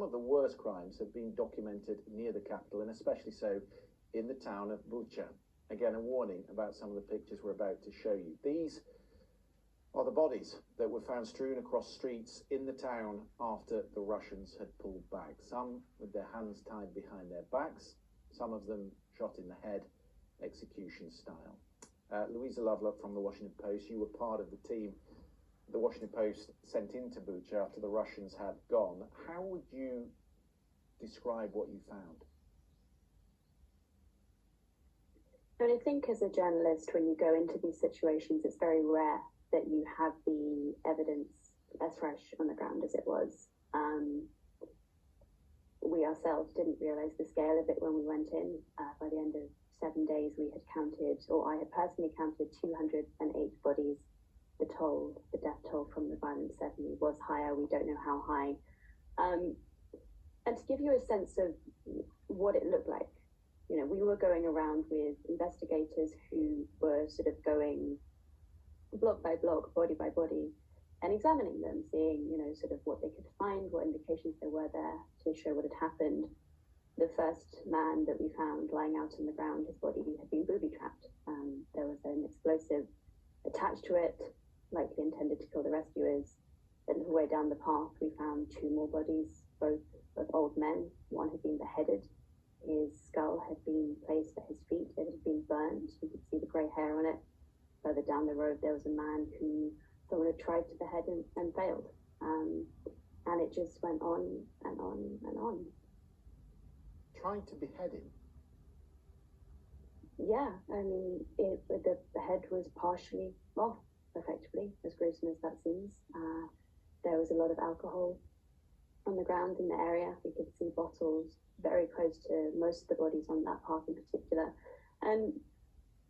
of the worst crimes have been documented near the capital, and especially so in the town of Bucha. Again, a warning about some of the pictures we're about to show you. These are the bodies that were found strewn across streets in the town after the Russians had pulled back. Some with their hands tied behind their backs, some of them shot in the head, execution style. Louisa Lovelock from the Washington Post, you were part of the team the Washington Post sent into Bucha after the Russians had gone. How would you describe what you found? And I think as a journalist, when you go into these situations, it's very rare that you have the evidence as fresh on the ground as it was. We ourselves didn't realize the scale of it when we went in. By the end of 7 days, we had counted, or I had personally counted 208 bodies. The death toll from the violence certainly was higher. We don't know how high. And to give you a sense of what it looked like, you know, we were going around with investigators who were sort of going block by block, body by body, and examining them, seeing, you know, sort of what they could find, what indications there were there to show what had happened. The first man that we found lying out on the ground, his body had been booby-trapped. There was an explosive attached to it, likely intended to kill the rescuers. A little way down the path, we found 2 more bodies, both of old men. One had been beheaded. His skull had been placed at his feet. It had been burned. You could see the grey hair on it. Further down the road, there was a man who someone had tried to behead and failed. And it just went on and on and on. Trying to behead him? Yeah, I mean, the head was partially off, effectively, as gruesome as that seems. There was a lot of alcohol on the ground in the area. We could see bottles very close to most of the bodies on that path in particular. And,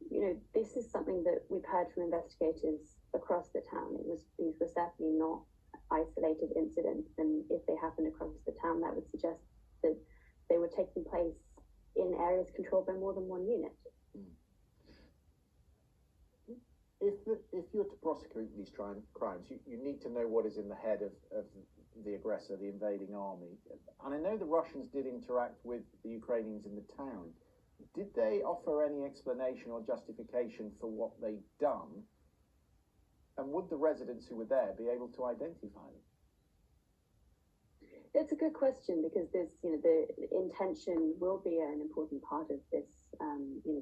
you know, this is something that we've heard from investigators across the town. These were certainly not isolated incidents, and if they happened across the town, that would suggest that they were taking place in areas controlled by more than one unit. If you're to prosecute these crimes, you need to know what is in the head of the aggressor, the invading army. And I know the Russians did interact with the Ukrainians in the town. Did they offer any explanation or justification for what they'd done? And would the residents who were there be able to identify them? It's a good question, because this, you know, the intention will be an important part of this,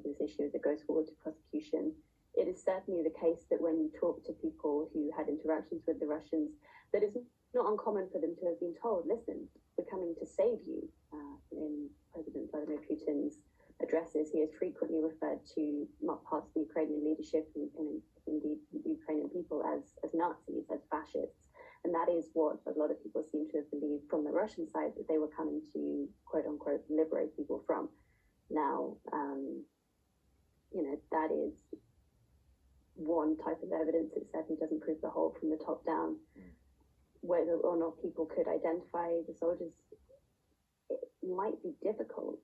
this issue as it goes forward to prosecution. It is certainly the case that when you talk to people who had interactions with the Russians, that it's not uncommon for them to have been told, listen, we're coming to save you. In President Vladimir Putin's addresses, he has frequently referred to parts of the Ukrainian leadership and indeed Ukrainian people as Nazis, as fascists. And that is what a lot of people seem to have believed from the Russian side, that they were coming to, quote unquote, liberate people from. Now, that is one type of evidence. It certainly doesn't prove the whole from the top down. Whether or not people could identify the soldiers, it might be difficult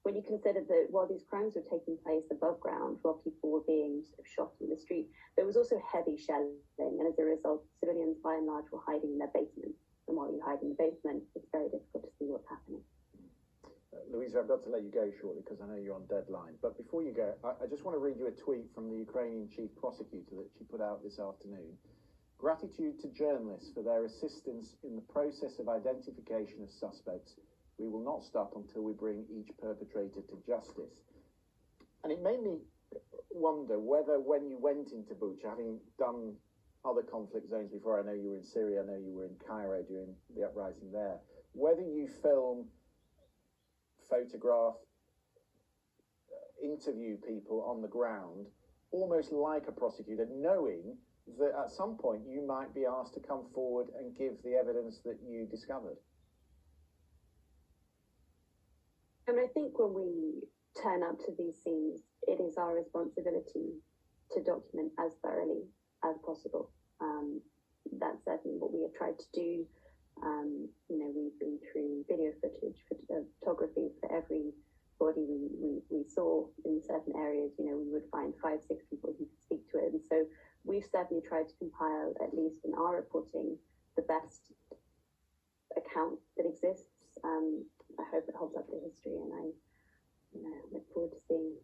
when you consider that while these crimes were taking place above ground, while people were being sort of shot in the street, there was also heavy shelling, and as a result, civilians by and large were hiding in their basements. And while you hide in the basement, it's very difficult to see what's happening. Louisa, I've got to let you go shortly because I know you're on deadline. But before you go, I just want to read you a tweet from the Ukrainian chief prosecutor that she put out this afternoon. Gratitude to journalists for their assistance in the process of identification of suspects. We will not stop until we bring each perpetrator to justice. And it made me wonder whether when you went into Bucha, having done other conflict zones before, I know you were in Syria, I know you were in Cairo during the uprising there, whether you film, photograph, interview people on the ground, almost like a prosecutor, knowing that at some point you might be asked to come forward and give the evidence that you discovered. And I think when we turn up to these scenes, it is our responsibility to document as thoroughly as possible. That's certainly what we have tried to do. We've been through video footage, photography for every body we saw in certain areas. We would find 5, 6 people who could speak to it. And so we've certainly tried to compile, at least in our reporting, the best account that exists. I hope it holds up to history, and I look forward to seeing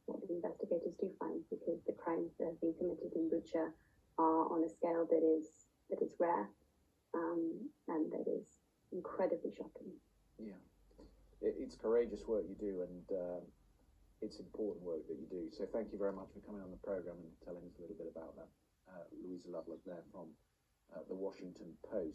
what the investigators do find, because the crimes that have been committed in Bucha are on a scale that is rare, and that is incredibly shocking. Yeah, it's courageous work you do, and it's important work that you do. So thank you very much for coming on the programme and telling us a little bit about that. Louisa Lovelock there from the Washington Post.